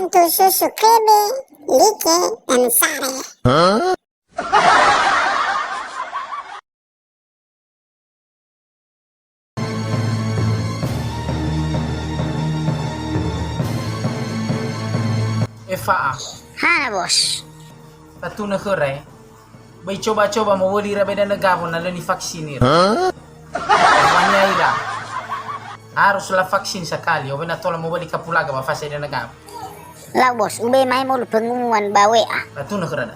Bantu subscribe, like, dan share. Eva, Hana bos. tatu na kere. Bay coba-coba mau wali rabe dan negara na leni vaksinir. Wanya ira. Haruslah vaksin sekali. Obe na tola mau wali kapulaga ba fase dan negara. Lah bos, ube mai mau pengumuman bawe ah. Tatu na kere na.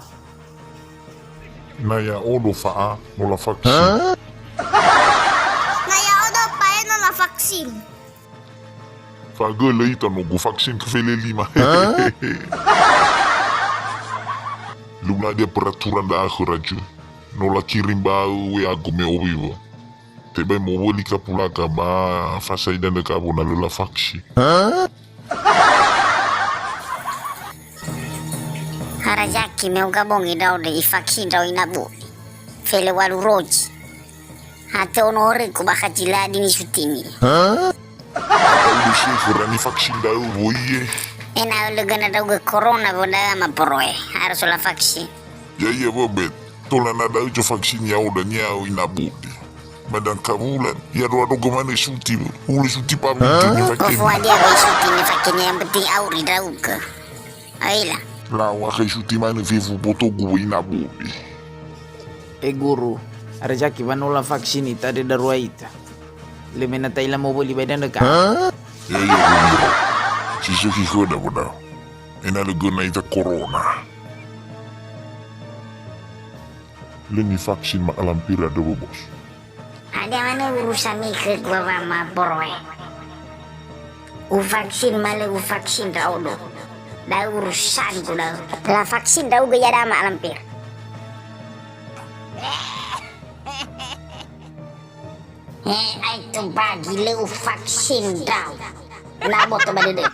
Naya odo faa nola vaksin. Naya odo pae no la vaksin. Faga lei tanogo vaksin kevele lima. Luna dia peraturan da aku raju. Nola kirim bau we aku me obibo. Tebe mo woli kapulaga ba fasai dan da kabo na lola vaksin. Harajaki meu gabongi daw de i vaksin daw inabu. Fele walu roji. Hate ono ore ko baka jila dini sutini. Udah sih kurani vaksin da uye. Ena legana daw ge corona boda ma poroe. Harus la vaksin. Ya bobet. Tola na da ujo vaksin ya udah nyau inabu. Badan kabulan. Ya doa gimana suti. Uli suti pamit ni vaksin. Kofu dia be sutini vaksin yang penting auri daw ke. Aila. Lawa kay suti mana vivu boto gue inabu. Guru, Arjaki ba nola vaksin ita de daruaita. Leme na taila mau wali bay dan negara. Ya bumiro. Sisuki koda boda. Ena legona ita corona. Leni vaksin ma alampira do bos. Ada mana urusan ni ke gua ma poroe. U vaksin male u vaksin daw do. Da urusan ko daw. La vaksin daw ge yada ma lampir. Ay to bagi le u vaksin daw. Na boto ba de.